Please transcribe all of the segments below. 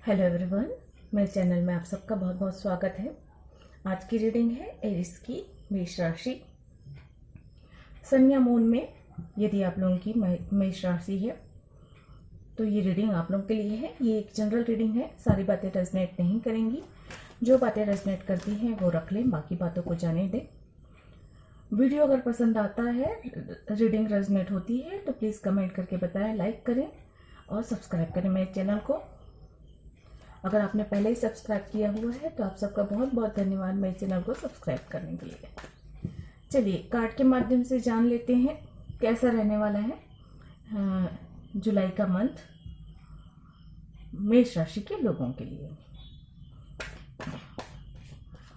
Hello everyone, मेरे channel में आप सबका बहुत बहुत स्वागत है। आज की रीडिंग है एरिस की मेष राशि। सन या मून में यदि आप लोगों की मेष राशि है तो ये रीडिंग आप लोगों के लिए है। ये एक जनरल रीडिंग है, सारी बातें रेजनेट नहीं करेंगी। जो बातें रेजनेट करती हैं वो रख लें, बाकी बातों को जाने दें। वीडियो अगर पसंद आता है, रीडिंग रेजनेट होती है तो प्लीज़ कमेंट करके बताएं, लाइक करें और सब्सक्राइब करें मेरे चैनल को। अगर आपने पहले ही सब्सक्राइब किया हुआ है तो आप सबका बहुत बहुत धन्यवाद मेरे चैनल को सब्सक्राइब करने के लिए। चलिए कार्ड के माध्यम से जान लेते हैं कैसा रहने वाला है जुलाई का मंथ मेष राशि के लोगों के लिए।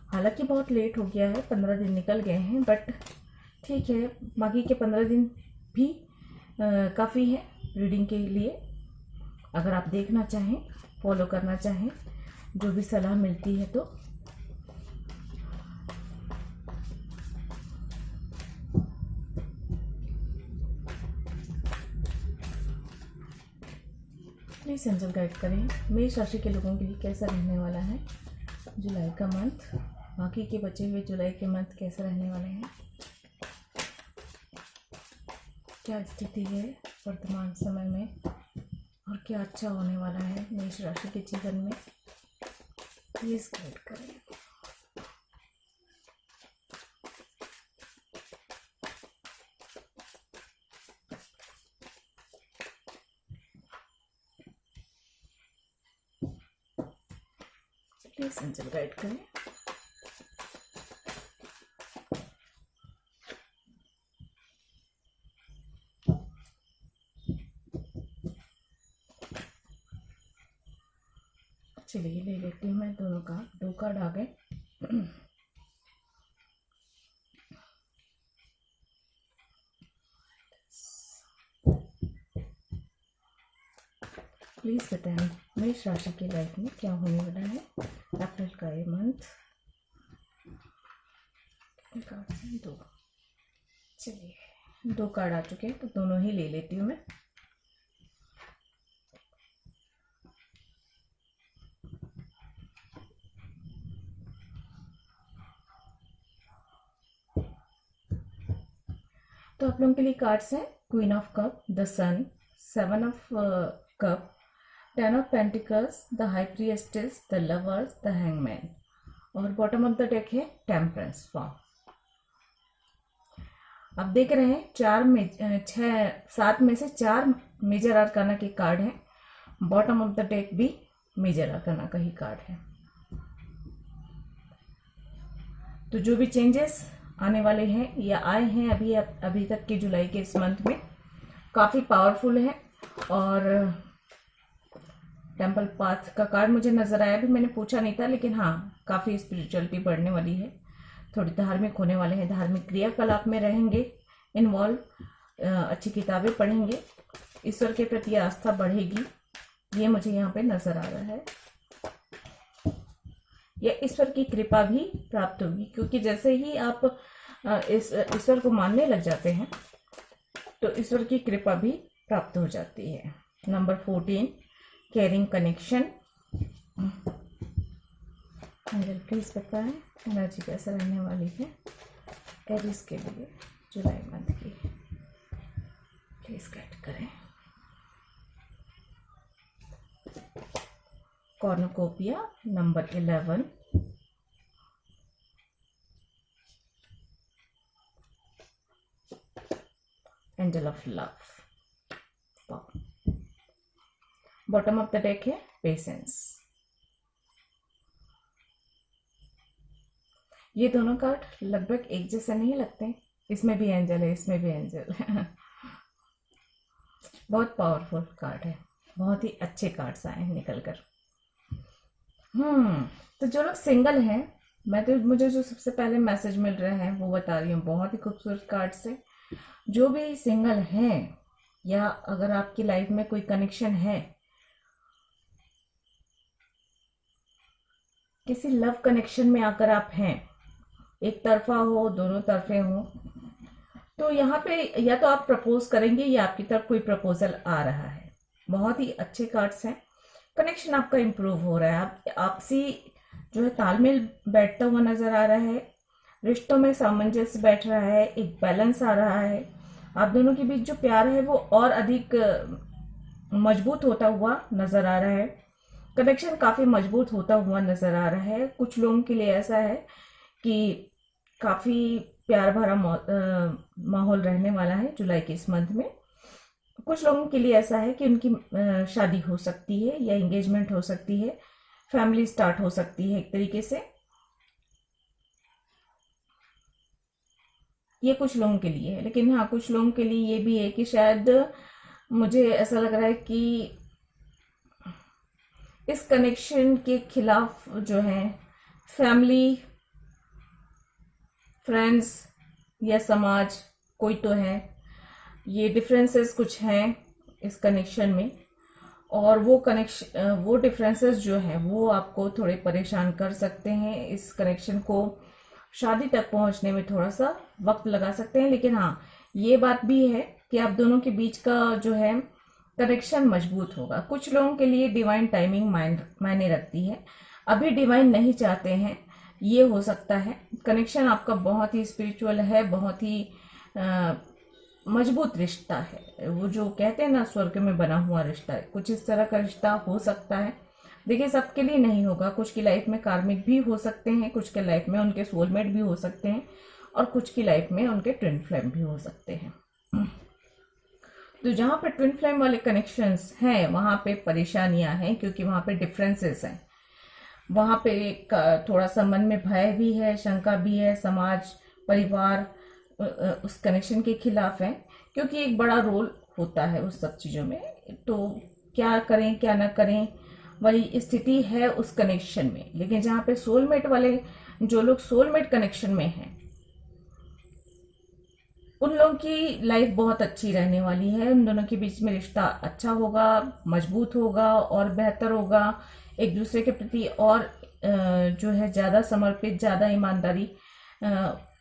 हालांकि बहुत लेट हो गया है, 15 दिन निकल गए हैं, बट ठीक है, बाकी के 15 दिन भी काफ़ी है रीडिंग के लिए। अगर आप देखना चाहें, फॉलो करना चाहें, जो भी सलाह मिलती है तो प्लीज एंजल गाइड करें मेष राशि के लोगों के लिए कैसा रहने वाला है जुलाई का मंथ। बाकी के बचे हुए जुलाई के मंथ कैसे रहने वाले हैं, क्या स्थिति है वर्तमान समय में और क्या अच्छा होने वाला है मेष राशि के जीवन में, प्लीज गाइड करें। प्लीज एंजल गाइड करें। चलिए ले लेती हूँ मैं दोनों का, 2 कार्ड आ गए। प्लीज बताएं मेष राशि की लाइफ में क्या होने वाला है अप्रैल का ये मंथ। कार्ड 2, चलिए 2 कार्ड आ चुके हैं तो दोनों ही ले लेती हूँ मैं। तो आप लोगों के लिए कार्ड्स हैं queen of cup, the sun, 7 of cup, 10 of pentacles, the high priestess, the lovers, the hangman और बॉटम ऑफ द डेक है टेम्परेंस। अब देख रहे हैं 7 में से 4 मेजर आर्काना के कार्ड हैं। बॉटम ऑफ द डेक भी मेजर आर्काना का ही कार्ड है। तो जो भी चेंजेस आने वाले हैं या आए हैं अभी तक के जुलाई के इस मंथ में, काफ़ी पावरफुल है। और टेम्पल पाथ का कार्ड मुझे नजर आया, भी मैंने पूछा नहीं था, लेकिन हाँ काफ़ी स्पिरिचुअलिटी बढ़ने वाली है, थोड़ी धार्मिक होने वाले हैं, धार्मिक क्रियाकलाप में रहेंगे इन्वॉल्व, अच्छी किताबें पढ़ेंगे, ईश्वर के प्रति आस्था बढ़ेगी, ये मुझे यहाँ पे नजर आ रहा है। या ईश्वर की कृपा भी प्राप्त होगी, क्योंकि जैसे ही आप इस ईश्वर को मानने लग जाते हैं तो ईश्वर की कृपा भी प्राप्त हो जाती है। Number 14, caring connection. Angel please बताएं एनर्जी कैसा रहने वाली है एरिस के लिए जुलाई मंथ की, प्लीज गाइड करें। Cornucopia number 11, angel of love. Bottom of the deck है पेशेंस। ये दोनों कार्ड लगभग एक जैसे नहीं लगते, इसमें भी एंजल है, इसमें भी एंजल है। बहुत पावरफुल कार्ड है, बहुत ही अच्छे कार्ड्स आए हैं निकल कर। तो जो लोग सिंगल हैं, मुझे जो सबसे पहले मैसेज मिल रहे हैं वो बता रही हूँ, बहुत ही खूबसूरत कार्ड्स है। जो भी सिंगल हैं या अगर आपकी लाइफ में कोई कनेक्शन है, किसी लव कनेक्शन में आकर आप हैं, एक तरफा हो, दोनों तरफे हो, तो यहाँ पे या तो आप प्रपोज करेंगे या आपकी तरफ कोई प्रपोजल आ रहा है। बहुत ही अच्छे कार्ड्स हैं, कनेक्शन आपका इम्प्रूव हो रहा है, आप आपसी जो है तालमेल बैठता हुआ नजर आ रहा है, रिश्तों में सामंजस्य बैठ रहा है, एक बैलेंस आ रहा है, आप दोनों के बीच जो प्यार है वो और अधिक मजबूत होता हुआ नजर आ रहा है, कनेक्शन काफी मजबूत होता हुआ नजर आ रहा है। कुछ लोगों के लिए ऐसा है कि काफी प्यार भरा माहौल रहने वाला है जुलाई के इस मंथ में। कुछ लोगों के लिए ऐसा है कि उनकी शादी हो सकती है या एंगेजमेंट हो सकती है, फैमिली स्टार्ट हो सकती है एक तरीके से। ये कुछ लोगों के लिए है, लेकिन हाँ कुछ लोगों के लिए ये भी है कि शायद मुझे ऐसा लग रहा है कि इस कनेक्शन के खिलाफ जो है फैमिली, फ्रेंड्स या समाज कोई तो है, ये डिफरेंसेस कुछ हैं इस कनेक्शन में, और वो डिफरेंसेस जो है वो आपको थोड़े परेशान कर सकते हैं। इस कनेक्शन को शादी तक पहुंचने में थोड़ा सा वक्त लगा सकते हैं, लेकिन हाँ ये बात भी है कि आप दोनों के बीच का जो है कनेक्शन मजबूत होगा। कुछ लोगों के लिए डिवाइन टाइमिंग मायने रखती है, अभी डिवाइन नहीं चाहते हैं, ये हो सकता है। कनेक्शन आपका बहुत ही स्पिरिचुअल है, बहुत ही मजबूत रिश्ता है, वो जो कहते हैं ना स्वर्ग में बना हुआ रिश्ता है, कुछ इस तरह का रिश्ता हो सकता है। देखिए सबके लिए नहीं होगा, कुछ की लाइफ में कार्मिक भी हो सकते हैं, कुछ के लाइफ में उनके सोलमेट भी हो सकते हैं, और कुछ की लाइफ में उनके ट्विन फ्लेम भी हो सकते हैं। तो जहाँ पे ट्विन फ्लेम वाले कनेक्शंस हैं वहाँ पे परेशानियां हैं, क्योंकि वहाँ पे डिफरेंसेस हैं, वहाँ पे थोड़ा सा मन में भय भी है, शंका भी है, समाज परिवार उस कनेक्शन के खिलाफ है, क्योंकि एक बड़ा रोल होता है उस सब चीज़ों में। तो क्या करें क्या ना करें वाली स्थिति है उस कनेक्शन में। लेकिन जहाँ पे सोलमेट वाले, जो लोग सोलमेट कनेक्शन में हैं, उन लोगों की लाइफ बहुत अच्छी रहने वाली है, उन दोनों के बीच में रिश्ता अच्छा होगा, मजबूत होगा और बेहतर होगा, एक दूसरे के प्रति और जो है ज़्यादा समर्पित, ज़्यादा ईमानदारी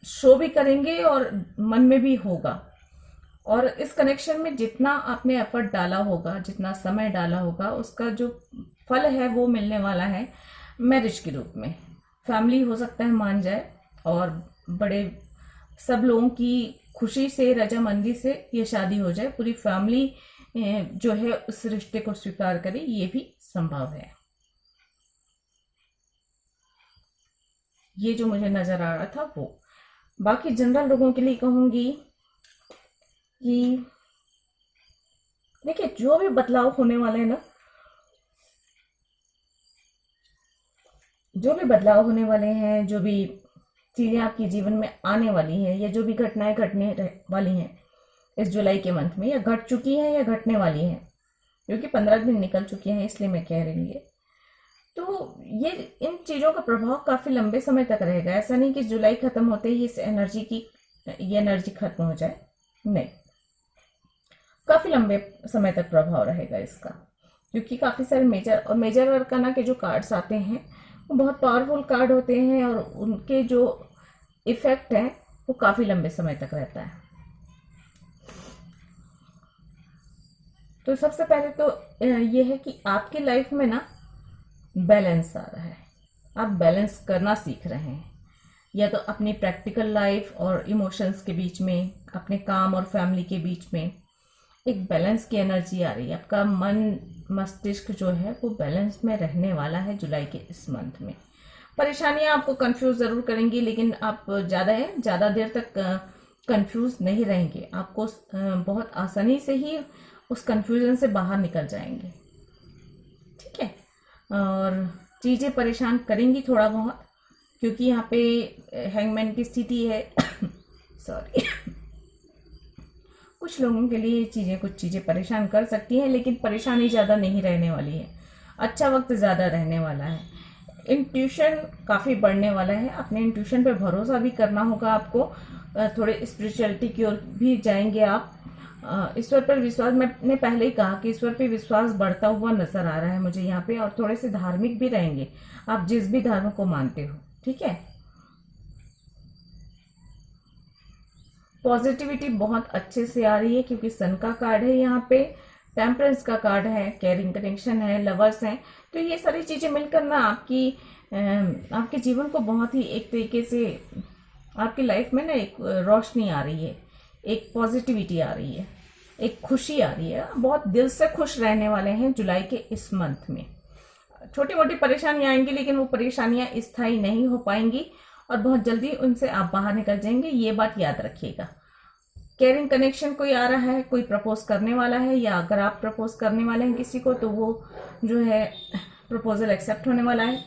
शो भी करेंगे और मन में भी होगा। और इस कनेक्शन में जितना आपने एफर्ट डाला होगा, जितना समय डाला होगा, उसका जो फल है वो मिलने वाला है मैरिज के रूप में। फैमिली हो सकता है मान जाए और बड़े सब लोगों की खुशी से, रजामंदी से ये शादी हो जाए, पूरी फैमिली जो है उस रिश्ते को स्वीकार करे, ये भी संभव है। ये जो मुझे नजर आ रहा था वो। बाकी जनरल लोगों के लिए कहूंगी कि देखिए जो भी बदलाव होने वाले हैं ना, जो भी बदलाव होने वाले हैं, जो भी चीजें आपके जीवन में आने वाली हैं, या जो भी घटनाएं घटने वाली हैं इस जुलाई के मंथ में, या घट चुकी हैं या घटने वाली हैं, क्योंकि 15 दिन निकल चुके हैं इसलिए मैं कह रही हूँ। तो ये इन चीजों का प्रभाव काफी लंबे समय तक रहेगा। ऐसा नहीं कि जुलाई खत्म होते ही इस ये एनर्जी खत्म हो जाए, नहीं, काफी लंबे समय तक प्रभाव रहेगा इसका, क्योंकि काफी सारे मेजर अरकाना के जो कार्ड्स आते हैं वो बहुत पावरफुल कार्ड होते हैं, और उनके जो इफेक्ट है वो काफी लंबे समय तक रहता है। तो सबसे पहले तो ये है कि आपकी लाइफ में ना बैलेंस आ रहा है, आप बैलेंस करना सीख रहे हैं, या तो अपनी प्रैक्टिकल लाइफ और इमोशंस के बीच में, अपने काम और फैमिली के बीच में एक बैलेंस की एनर्जी आ रही है। आपका मन मस्तिष्क जो है वो बैलेंस में रहने वाला है जुलाई के इस मंथ में। परेशानियां आपको कंफ्यूज जरूर करेंगी, लेकिन आप ज़्यादा देर तक कंफ्यूज नहीं रहेंगे, आपको बहुत आसानी से ही उस कंफ्यूजन से बाहर निकल जाएंगे, ठीक है। और चीज़ें परेशान करेंगी थोड़ा बहुत, क्योंकि यहाँ पे हैंगमैन की स्थिति है सॉरी कुछ लोगों के लिए कुछ चीज़ें परेशान कर सकती हैं, लेकिन परेशानी ज़्यादा नहीं रहने वाली है, अच्छा वक्त ज़्यादा रहने वाला है। इंट्यूशन काफ़ी बढ़ने वाला है, अपने इंट्यूशन पे भरोसा भी करना होगा आपको, थोड़े स्पिरिचुअलिटी की ओर भी जाएंगे आप। ईश्वर पर विश्वास, मैंने पहले ही कहा कि ईश्वर पे विश्वास बढ़ता हुआ नजर आ रहा है मुझे यहाँ पे, और थोड़े से धार्मिक भी रहेंगे आप, जिस भी धर्म को मानते हो, ठीक है। पॉजिटिविटी बहुत अच्छे से आ रही है, क्योंकि सन का कार्ड है यहाँ पे, टेम्परेंस का कार्ड है, केयरिंग कनेक्शन है, लवर्स हैं। तो ये सारी चीजें मिलकर ना आपके जीवन को बहुत ही एक तरीके से आपकी लाइफ में ना एक रोशनी आ रही है, एक पॉजिटिविटी आ रही है, एक खुशी आ रही है। बहुत दिल से खुश रहने वाले हैं जुलाई के इस मंथ में। छोटी मोटी परेशानियां आएंगी, लेकिन वो परेशानियां स्थायी नहीं हो पाएंगी और बहुत जल्दी उनसे आप बाहर निकल जाएंगे, ये बात याद रखिएगा। केयरिंग कनेक्शन कोई आ रहा है, कोई प्रपोज करने वाला है, या अगर आप प्रपोज करने वाले हैं किसी को तो वो जो है प्रपोजल एक्सेप्ट होने वाला है।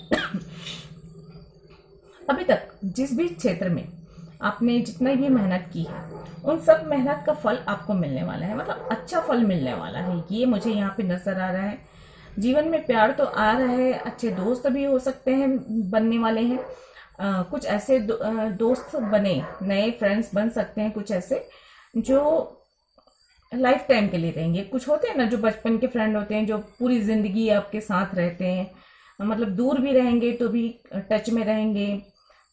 अभी तक जिस भी क्षेत्र में आपने जितनी भी मेहनत की है, उन सब मेहनत का फल आपको मिलने वाला है, मतलब अच्छा फल मिलने वाला है, ये मुझे यहाँ पे नजर आ रहा है। जीवन में प्यार तो आ रहा है, अच्छे दोस्त भी हो सकते हैं, बनने वाले हैं। कुछ ऐसे दोस्त बने, नए फ्रेंड्स बन सकते हैं, कुछ ऐसे जो लाइफ टाइम के लिए रहेंगे। कुछ होते हैं ना जो बचपन के फ्रेंड होते हैं, जो पूरी जिंदगी आपके साथ रहते हैं, मतलब दूर भी रहेंगे तो भी टच में रहेंगे,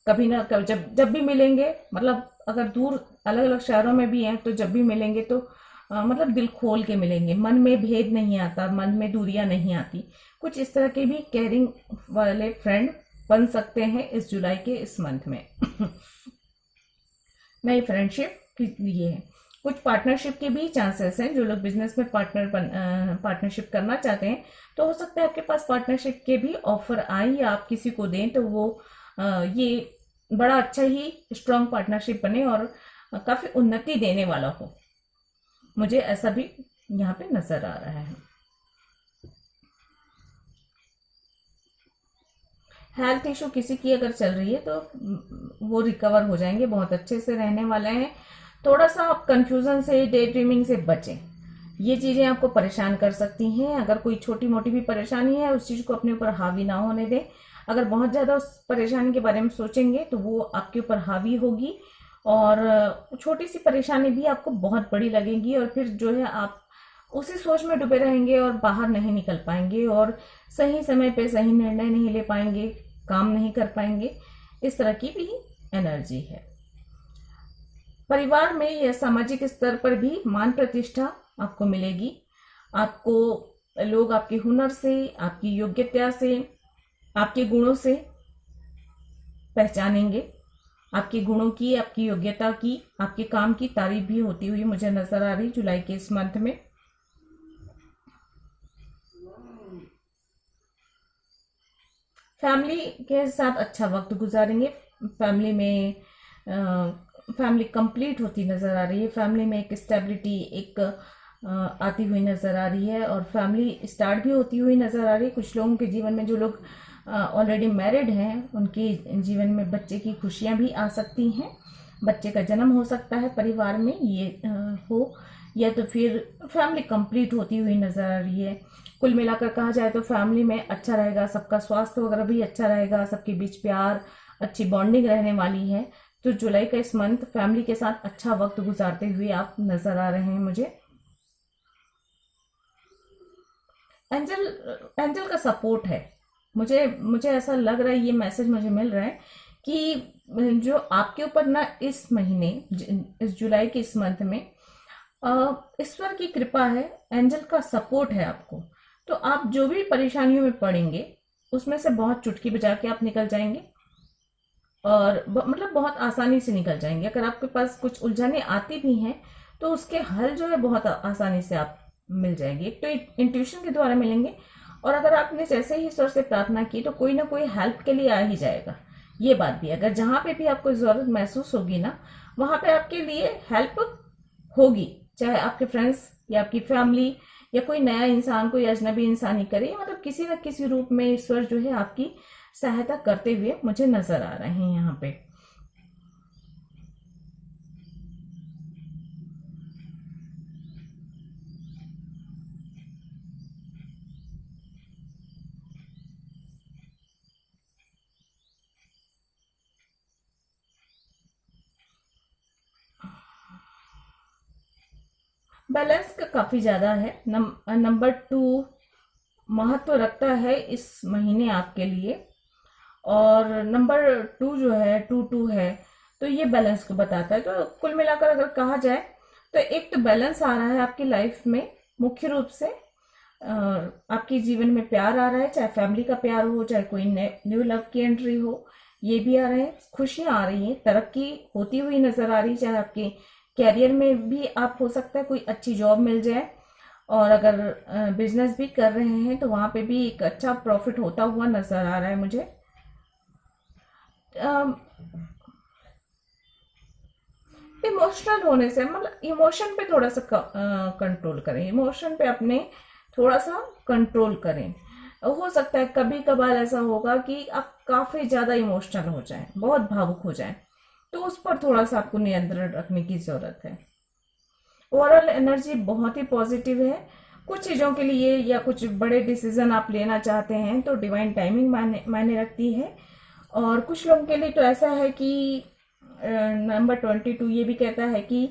कभी ना कभी जब जब भी मिलेंगे, मतलब अगर दूर अलग अलग शहरों में भी हैं तो जब भी मिलेंगे तो मतलब दिल खोल के मिलेंगे, मन में भेद नहीं आता, मन में दूरियां नहीं आती। कुछ इस तरह के भी केयरिंग वाले फ्रेंड बन सकते हैं इस जुलाई के इस मंथ में। नई फ्रेंडशिप के लिए है। कुछ पार्टनरशिप के भी चांसेस हैं, जो लोग बिजनेस में पार्टनरशिप करना चाहते हैं तो हो सकता है आपके पास पार्टनरशिप के भी ऑफर आए या आप किसी को दें तो वो ये बड़ा अच्छा ही स्ट्रांग पार्टनरशिप बने और काफी उन्नति देने वाला हो, मुझे ऐसा भी यहाँ पे नजर आ रहा है। हेल्थ इशू किसी की अगर चल रही है तो वो रिकवर हो जाएंगे, बहुत अच्छे से रहने वाले हैं। थोड़ा सा आप कंफ्यूजन से, डे ड्रीमिंग से बचें, ये चीजें आपको परेशान कर सकती हैं। अगर कोई छोटी मोटी भी परेशानी है उस चीज को अपने ऊपर हावी ना होने दें। अगर बहुत ज्यादा उस परेशानी के बारे में सोचेंगे तो वो आपके ऊपर हावी होगी और छोटी सी परेशानी भी आपको बहुत बड़ी लगेगी और फिर जो है आप उसी सोच में डूबे रहेंगे और बाहर नहीं निकल पाएंगे और सही समय पे सही निर्णय नहीं ले पाएंगे, काम नहीं कर पाएंगे। इस तरह की भी एनर्जी है। परिवार में या सामाजिक स्तर पर भी मान प्रतिष्ठा आपको मिलेगी। आपको लोग आपके हुनर से, आपकी योग्यता से, आपके गुणों से पहचानेंगे। आपके गुणों की, आपकी योग्यता की, आपके काम की तारीफ भी होती हुई मुझे नजर आ रही जुलाई के इस मंथ में। फैमिली के साथ अच्छा वक्त गुजारेंगे। फैमिली में फैमिली कंप्लीट होती नजर आ रही है। फैमिली में एक स्टेबिलिटी एक आती हुई नजर आ रही है और फैमिली स्टार्ट भी होती हुई नजर आ रही है। कुछ लोगों के जीवन में, जो लोग ऑलरेडी मैरिड हैं, उनके जीवन में बच्चे की खुशियां भी आ सकती हैं। बच्चे का जन्म हो सकता है परिवार में, ये हो, या तो फिर फैमिली कंप्लीट होती हुई नजर आ रही है। कुल मिलाकर कहा जाए तो फैमिली में अच्छा रहेगा, सबका स्वास्थ्य वगैरह भी अच्छा रहेगा, सबके बीच प्यार, अच्छी बॉन्डिंग रहने वाली है। तो जुलाई का इस मंथ फैमिली के साथ अच्छा वक्त गुजारते हुए आप नजर आ रहे हैं मुझे। एंजल एंजल का सपोर्ट है, मुझे मुझे ऐसा लग रहा है, ये मैसेज मुझे मिल रहा है कि जो आपके ऊपर ना इस महीने, इस जुलाई के इस मंथ में ईश्वर की कृपा है, एंजल का सपोर्ट है आपको। तो आप जो भी परेशानियों में पड़ेंगे उसमें से बहुत चुटकी बजा के आप निकल जाएंगे और मतलब बहुत आसानी से निकल जाएंगे। अगर आपके पास कुछ उलझने आती भी हैं तो उसके हल जो है बहुत आसानी से आप मिल जाएगी। एक तो इंट्यूशन के द्वारा मिलेंगे और अगर आपने जैसे ही ईश्वर से प्रार्थना की तो कोई ना कोई हेल्प के लिए आ ही जाएगा। ये बात भी, अगर जहां पे भी आपको जरूरत महसूस होगी ना, वहां पे आपके लिए हेल्प होगी, चाहे आपके फ्रेंड्स या आपकी फैमिली या कोई नया इंसान, कोई अजनबी इंसान ही करे, मतलब किसी न किसी रूप में ईश्वर जो है आपकी सहायता करते हुए मुझे नजर आ रहे हैं यहाँ पे। बैलेंस का काफी ज्यादा है। नंबर 2 महत्व रखता है इस महीने आपके लिए और नंबर 2 जो है 2 है, तो ये बैलेंस को बताता है। तो कुल मिलाकर अगर कहा जाए तो एक तो बैलेंस आ रहा है आपकी लाइफ में, मुख्य रूप से आपके जीवन में प्यार आ रहा है, चाहे फैमिली का प्यार हो, चाहे कोई न्यू लव की एंट्री हो, ये भी आ रहे हैं। खुशियां आ रही हैं, तरक्की होती हुई नजर आ रही, चाहे आपके कैरियर में भी आप हो सकता है कोई अच्छी जॉब मिल जाए, और अगर बिजनेस भी कर रहे हैं तो वहां पे भी एक अच्छा प्रॉफिट होता हुआ नजर आ रहा है मुझे। इमोशनल होने से मतलब इमोशन पे थोड़ा सा कंट्रोल करें, इमोशन पे अपने थोड़ा सा कंट्रोल करें। हो सकता है कभी कभार ऐसा होगा कि आप काफी ज्यादा इमोशनल हो जाएं, बहुत भावुक हो जाएं, तो उस पर थोड़ा सा आपको नियंत्रण रखने की जरूरत है। ओवरऑल एनर्जी बहुत ही पॉजिटिव है। कुछ चीजों के लिए या कुछ बड़े डिसीजन आप लेना चाहते हैं तो डिवाइन टाइमिंग मायने रखती है। और कुछ लोगों के लिए तो ऐसा है कि नंबर 22 ये भी कहता है कि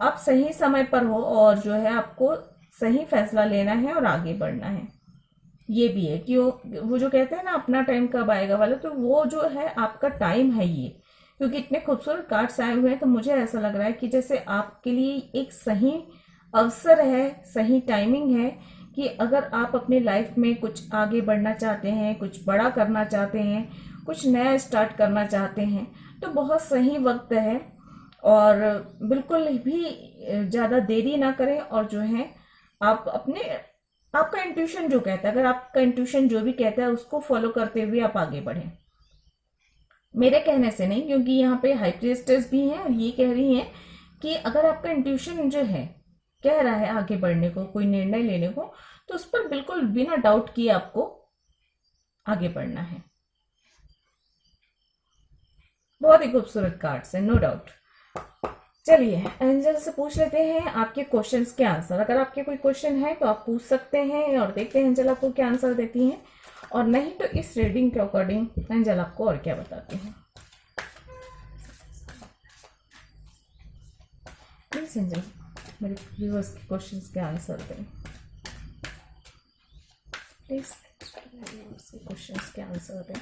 आप सही समय पर हो और जो है आपको सही फैसला लेना है और आगे बढ़ना है। ये भी है कि वो जो कहते हैं ना अपना टाइम कब आएगा वाला, तो वो जो है आपका टाइम है ये। क्योंकि इतने खूबसूरत कार्ड्स आए हुए हैं तो मुझे ऐसा लग रहा है कि जैसे आपके लिए एक सही अवसर है, सही टाइमिंग है कि अगर आप अपनी लाइफ में कुछ आगे बढ़ना चाहते हैं, कुछ बड़ा करना चाहते हैं, कुछ नया स्टार्ट करना चाहते हैं, तो बहुत सही वक्त है। और बिल्कुल भी ज्यादा देरी ना करें, और जो है आप अपने आपका इंट्यूशन जो कहता है, अगर आपका इंट्यूशन जो भी कहता है उसको फॉलो करते हुए आप आगे बढ़ें। मेरे कहने से नहीं, क्योंकि यहाँ पे हाई प्रिएस्टेस भी हैं और ये कह रही हैं कि अगर आपका इंट्यूशन जो है कह रहा है आगे बढ़ने को, कोई निर्णय लेने को, तो उस पर बिल्कुल बिना डाउट किए आपको आगे बढ़ना है। बहुत ही खूबसूरत कार्ड्स है, नो डाउट। चलिए एंजल से पूछ लेते हैं आपके क्वेश्चंस के आंसर। अगर आपके कोई क्वेश्चन है तो आप पूछ सकते हैं और देखते हैं एंजल आपको क्या आंसर देती हैं, और नहीं तो इस रीडिंग के अकॉर्डिंग एंजल आपको और क्या बताती हैं। प्लीज एंजल मेरे व्यूअर्स के क्वेश्चंस के आंसर दें, प्लीज व्यूअर्स के क्वेश्चंस के आंसर दें।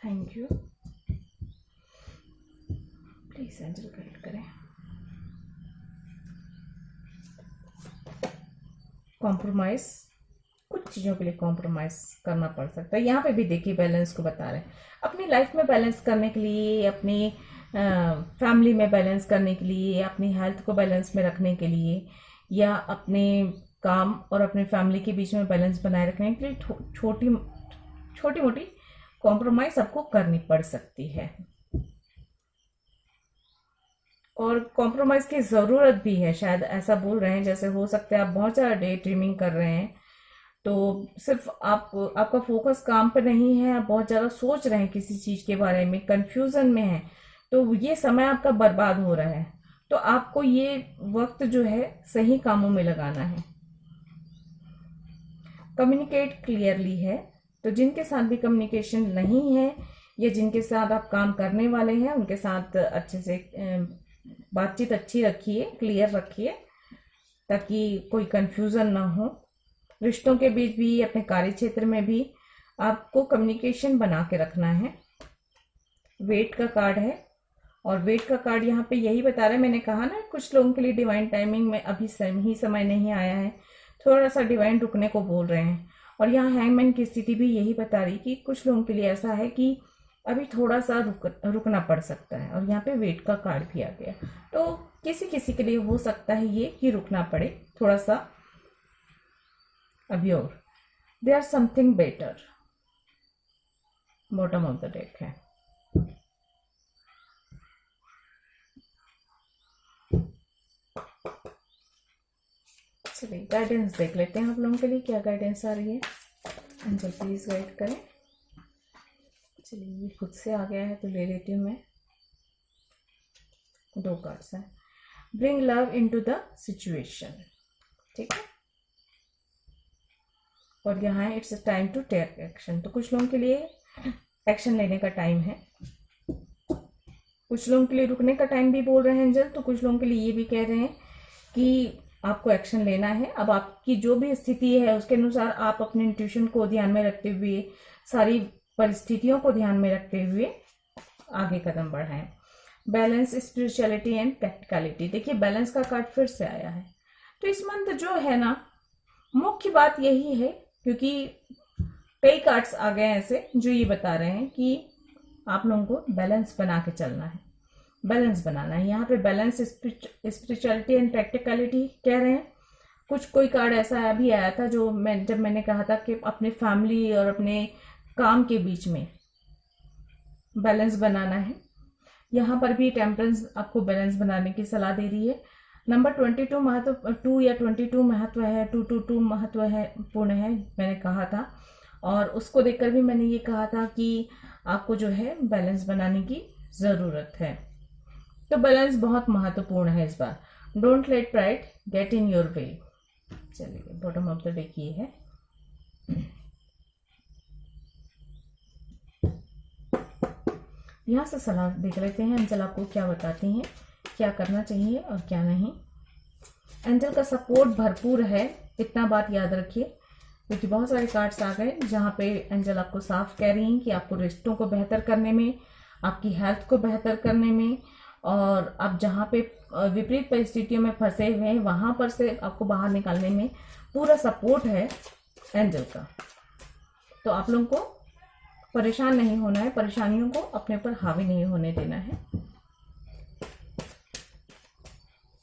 Thank you. Please angel guide करें। कॉम्प्रोमाइज, कुछ चीज़ों के लिए कॉम्प्रोमाइज करना पड़ सकता है। यहाँ पे भी देखिए बैलेंस को बता रहे हैं, अपनी लाइफ में बैलेंस करने के लिए, अपनी फैमिली में बैलेंस करने के लिए, अपनी हेल्थ को बैलेंस में रखने के लिए, या अपने काम और अपने फैमिली के बीच में बैलेंस बनाए रखने के लिए छोटी छोटी मोटी कॉम्प्रोमाइज आपको करनी पड़ सकती है। और कॉम्प्रोमाइज की ज़रूरत भी है, शायद ऐसा बोल रहे हैं। जैसे हो सकता है आप बहुत ज़्यादा डे ड्रीमिंग कर रहे हैं, तो सिर्फ आपका फोकस काम पे नहीं है, आप बहुत ज़्यादा सोच रहे हैं किसी चीज़ के बारे में, कंफ्यूजन में है, तो ये समय आपका बर्बाद हो रहा है। तो आपको ये वक्त जो है सही कामों में लगाना है। कम्युनिकेट क्लियरली है, तो जिनके साथ भी कम्युनिकेशन नहीं है या जिनके साथ आप काम करने वाले हैं उनके साथ अच्छे से बातचीत अच्छी रखिए, क्लियर रखिए, ताकि कोई कंफ्यूजन ना हो। रिश्तों के बीच भी, अपने कार्य क्षेत्र में भी आपको कम्युनिकेशन बना के रखना है। वेट का कार्ड है, और वेट का कार्ड यहाँ पे यही बता रहा है, मैंने कहा ना कुछ लोगों के लिए डिवाइन टाइमिंग में अभी सही समय नहीं आया है, थोड़ा सा डिवाइन रुकने को बोल रहे हैं। और यहाँ हैंगमैन की स्थिति भी यही बता रही कि कुछ लोगों के लिए ऐसा है कि अभी थोड़ा सा रुकना पड़ सकता है। और यहाँ पे वेट का कार्ड भी आ गया, तो किसी किसी के लिए हो सकता है ये कि रुकना पड़े थोड़ा सा अभी और। There something better, bottom of the deck है। चलिए गाइडेंस देख लेते हैं आप लोगों के लिए क्या गाइडेंस आ रही है। एंजल प्लीज गाइड करें। चलिए ये खुद से आ गया है तो ले लेती हूँ मैं। 2 कार्ड्स हैं। Bring love into the situation, ठीक है। और यहाँ है it's time to take action, तो कुछ लोगों के लिए एक्शन लेने का टाइम है, कुछ लोगों के लिए रुकने का टाइम भी बोल रहे हैं एंजल, तो कुछ लोगों के लिए ये भी कह रहे हैं कि आपको एक्शन लेना है। अब आपकी जो भी स्थिति है उसके अनुसार आप अपने इंट्यूशन को ध्यान में रखते हुए, सारी परिस्थितियों को ध्यान में रखते हुए आगे कदम बढ़ाएं। Balance, spirituality and practicality. देखिए बैलेंस का कार्ड फिर से आया है। तो इस मंथ जो है ना, मुख्य बात यही है, क्योंकि कई कार्ड्स आ गए ऐसे जो ये बता रहे हैं कि आप लोगों को बैलेंस बना के चलना है, बैलेंस बनाना है। यहाँ पे बैलेंस, स्पिरिचुअलिटी एंड प्रैक्टिकलिटी कह रहे हैं। कुछ कोई कार्ड ऐसा भी आया था जो जब मैंने कहा था कि अपने फैमिली और अपने काम के बीच में बैलेंस बनाना है, यहाँ पर भी टेम्परेंस आपको बैलेंस बनाने की सलाह दे रही है। नंबर 22 महत्व 2 या 22 महत्व है, 222 महत्व है, पूर्ण है, मैंने कहा था। और उसको देखकर भी मैंने ये कहा था कि आपको जो है बैलेंस बनाने की जरूरत है। तो बैलेंस बहुत महत्वपूर्ण है इस बार। Don't let pride get in your way. चलिए बॉटम ऑफ द डेक ये है। यहाँ से सलाह देख लेते हैं एंजल आपको क्या बताती हैं, क्या करना चाहिए और क्या नहीं। एंजल का सपोर्ट भरपूर है, इतना बात याद रखिए, क्योंकि बहुत सारे कार्ड्स आ गए जहाँ पे एंजल आपको साफ कह रही हैं कि आपको रिश्तों को बेहतर करने में, आपकी हेल्थ को बेहतर करने में, और आप जहाँ पे विपरीत परिस्थितियों में फंसे हुए हैं वहां पर से आपको बाहर निकालने में पूरा सपोर्ट है एंजल का। तो आप लोगों को परेशान नहीं होना है, परेशानियों को अपने पर हावी नहीं होने देना है।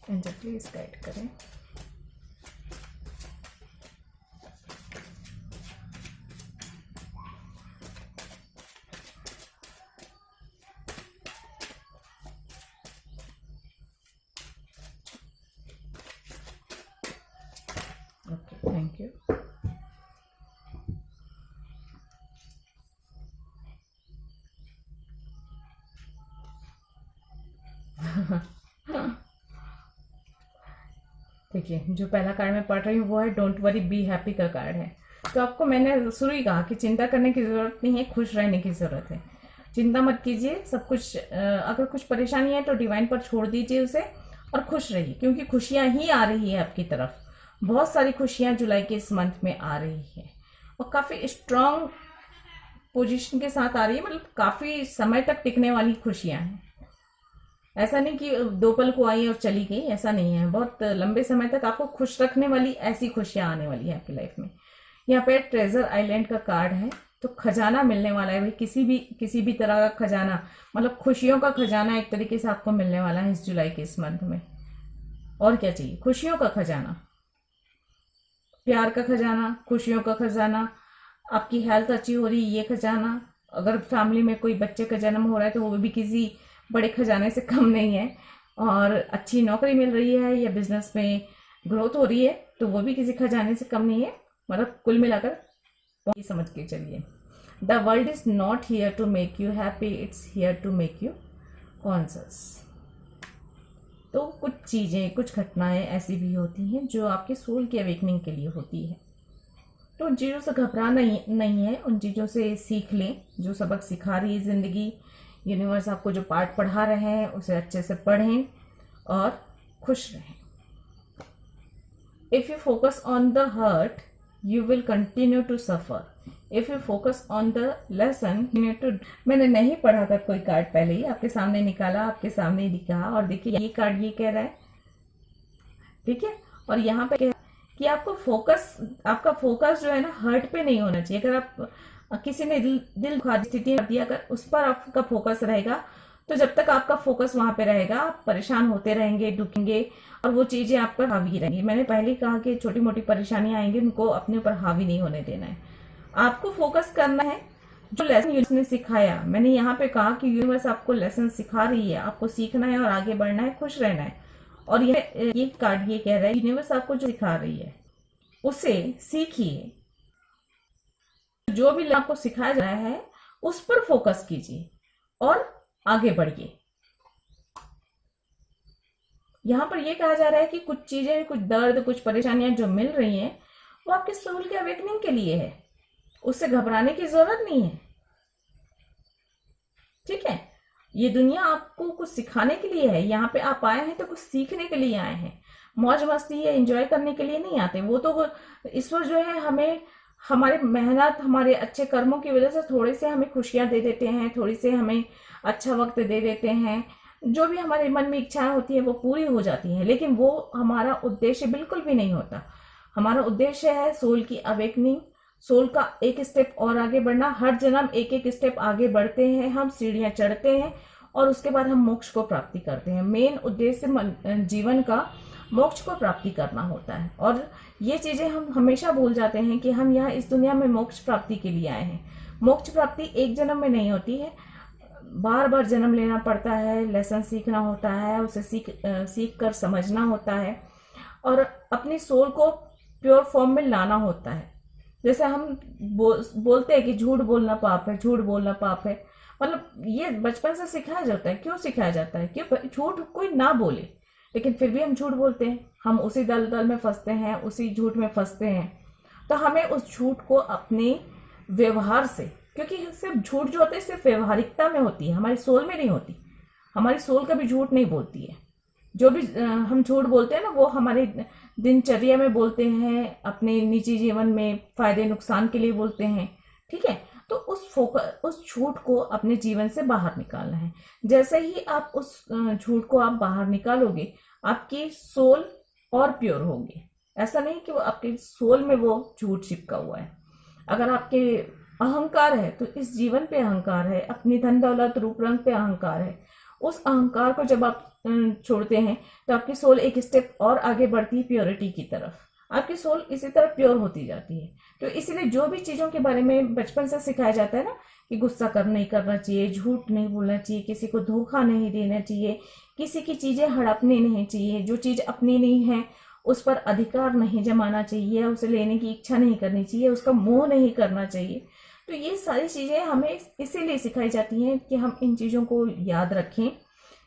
एंजल प्लीज गाइड करें। Okay, thank you. देखिए जो पहला कार्ड मैं पढ़ रही हूँ वो है डोंट वरी बी हैप्पी का कार्ड है। तो आपको मैंने शुरू ही कहा कि चिंता करने की जरूरत नहीं है, खुश रहने की जरूरत है। चिंता मत कीजिए, सब कुछ अगर कुछ परेशानी है तो डिवाइन पर छोड़ दीजिए उसे और खुश रहिए, क्योंकि खुशियां ही आ रही है आपकी तरफ। बहुत सारी खुशियां जुलाई के इस मंथ में आ रही है और काफी स्ट्रांग पोजीशन के साथ आ रही है, मतलब काफी समय तक टिकने वाली खुशियां हैं। ऐसा नहीं कि 2 पल को आई और चली गई, ऐसा नहीं है। बहुत लंबे समय तक आपको खुश रखने वाली ऐसी खुशियां आने वाली है आपकी लाइफ में। यहाँ पे ट्रेजर आइलैंड का कार्ड है, तो खजाना मिलने वाला है भाई, किसी भी तरह का खजाना, मतलब खुशियों का खजाना एक तरीके से आपको मिलने वाला है इस जुलाई के इस मंथ में। और क्या चाहिए? खुशियों का खजाना, प्यार का खजाना, खुशियों का खजाना, आपकी हेल्थ अच्छी हो रही है ये खजाना। अगर फैमिली में कोई बच्चे का जन्म हो रहा है तो वो भी किसी बड़े खजाने से कम नहीं है। और अच्छी नौकरी मिल रही है या बिजनेस में ग्रोथ हो रही है तो वो भी किसी खजाने से कम नहीं है। मतलब कुल मिलाकर समझ के चलिए, the world is not here to make you happy, it's here to make you conscious. तो कुछ चीजें, कुछ घटनाएं ऐसी भी होती हैं जो आपके सोल की अवेकनिंग के लिए होती है। तो उन चीज़ों से घबराना नहीं है, उन चीज़ों से सीख लें जो सबक सिखा रही है ज़िंदगी। यूनिवर्स आपको जो पाठ पढ़ा रहे हैं उसे अच्छे से पढ़ें और खुश रहें। If you focus on the hurt you will continue to suffer, if you focus on the lesson to. मैंने नहीं पढ़ा था कोई कार्ड, पहले ही आपके सामने निकाला, आपके सामने ही दिखा, और देखिए ये कार्ड ये कह रहा है, ठीक है। और यहाँ पे कि आपका फोकस जो है ना हर्ट पे नहीं होना चाहिए। अगर आप किसी ने दिल दुखा स्थिति दी, अगर उस पर आपका फोकस रहेगा तो जब तक आपका फोकस वहां पे रहेगा आप परेशान होते रहेंगे, दुखेंगे और वो चीजें आप पर हावी रहेंगी। मैंने पहले ही कहा कि छोटी मोटी परेशानियां आएंगी, उनको अपने ऊपर हावी नहीं होने देना है। आपको फोकस करना है जो लेसन यूनिवर्स ने सिखाया। मैंने यहाँ पे कहा कि यूनिवर्स आपको लेसन सिखा रही है, आपको सीखना है और आगे बढ़ना है, खुश रहना है। और ये कार्ड ये कह रहा है यूनिवर्स आपको जो सिखा रही है उसे सीखिए, जो भी आपको सिखाया जा रहा है उस पर फोकस कीजिए और आगे बढ़िए। यहां पर यह कहा जा रहा है कि कुछ चीजें, कुछ दर्द, कुछ परेशानियां जो मिल रही हैं वो आपके सोल के अवेकनिंग के लिए है, उससे घबराने की जरूरत नहीं है, ठीक है। ये दुनिया आपको कुछ सिखाने के लिए है। यहाँ पे आप आए हैं तो कुछ सीखने के लिए आए हैं, मौज मस्ती या एंजॉय करने के लिए नहीं आते। वो तो ईश्वर जो है हमें हमारे मेहनत, हमारे अच्छे कर्मों की वजह से थोड़े से हमें खुशियां दे देते हैं, थोड़ी से हमें अच्छा वक्त दे देते हैं, जो भी हमारे मन में इच्छाएं होती है वो पूरी हो जाती हैं, लेकिन वो हमारा उद्देश्य बिल्कुल भी नहीं होता। हमारा उद्देश्य है सोल की अवेकनिंग, सोल का एक स्टेप और आगे बढ़ना। हर जन्म एक एक स्टेप आगे बढ़ते हैं, हम सीढ़ियां चढ़ते हैं और उसके बाद हम मोक्ष को प्राप्ति करते हैं। मेन उद्देश्य जीवन का मोक्ष को प्राप्ति करना होता है। और ये चीजें हम हमेशा भूल जाते हैं कि हम यहाँ इस दुनिया में मोक्ष प्राप्ति के लिए आए हैं। मोक्ष प्राप्ति एक जन्म में नहीं होती है, बार बार जन्म लेना पड़ता है, लेसन सीखना होता है, उसे सीख कर समझना होता है और अपनी सोल को प्योर फॉर्म में लाना होता है। जैसे हम बोलते हैं कि झूठ बोलना पाप है, झूठ बोलना पाप है, मतलब ये बचपन से सिखाया जाता है। क्यों सिखाया जाता है? क्यों? झूठ कोई ना बोले, लेकिन फिर भी हम झूठ बोलते हैं, हम उसी दलदल में फंसते हैं, उसी झूठ में फंसते हैं। तो हमें उस झूठ को अपने व्यवहार से, क्योंकि सिर्फ झूठ जो होता है सिर्फ व्यवहारिकता में होती है, हमारी सोल में नहीं होती। हमारी सोल कभी झूठ नहीं बोलती है। जो भी हम झूठ बोलते हैं ना, वो हमारे दिनचर्या में बोलते हैं, अपने निजी जीवन में फायदे नुकसान के लिए बोलते हैं। ठीक है, तो उस झूठ को अपने जीवन से बाहर निकालना है। जैसे ही आप उस झूठ को आप बाहर निकालोगे, आपकी सोल और प्योर होगी। ऐसा नहीं कि वो आपके सोल में वो झूठ चिपका हुआ है। अगर आपके अहंकार है तो इस जीवन पे अहंकार है, अपनी धन दौलत रूप रंग पे अहंकार है। उस अहंकार को जब आप छोड़ते हैं तो आपकी सोल एक स्टेप और आगे बढ़ती है प्योरिटी की तरफ। आपकी सोल इसी तरह प्योर होती जाती है। तो इसीलिए जो भी चीजों के बारे में बचपन से सिखाया जाता है ना, कि गुस्सा नहीं करना चाहिए, झूठ नहीं बोलना चाहिए, किसी को धोखा नहीं देना चाहिए, किसी की चीजें हड़पनी नहीं चाहिए, जो चीज अपनी नहीं है उस पर अधिकार नहीं जमाना चाहिए, उसे लेने की इच्छा नहीं करनी चाहिए, उसका मोह नहीं करना चाहिए। तो ये सारी चीजें हमें इसीलिए सिखाई जाती हैं कि हम इन चीजों को याद रखें,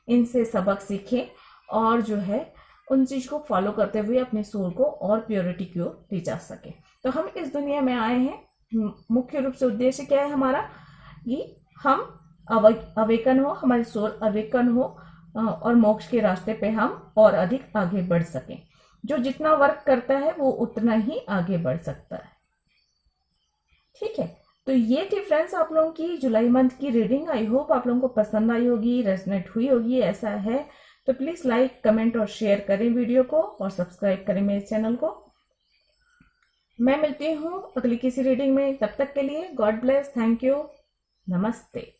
इनसे सबक सीखें और जो है उन चीज को फॉलो करते हुए अपने सोल को और प्योरिटी की ओर ले जा सके। तो हम इस दुनिया में आए हैं, मुख्य रूप से उद्देश्य क्या है हमारा, कि हम अवेकन हो, हमारी सोल अवेकन हो और मोक्ष के रास्ते पे हम और अधिक आगे बढ़ सकें। जो जितना वर्क करता है वो उतना ही आगे बढ़ सकता है। ठीक है, तो ये थी फ्रेंड्स आप लोगों की जुलाई मंथ की रीडिंग। आई होप आप लोगों को पसंद आई होगी, रेजोनेट हुई होगी। ऐसा है तो प्लीज लाइक, कमेंट और शेयर करें वीडियो को और सब्सक्राइब करें मेरे चैनल को। मैं मिलती हूँ अगली किसी रीडिंग में, तब तक के लिए गॉड ब्लेस, थैंक यू, नमस्ते।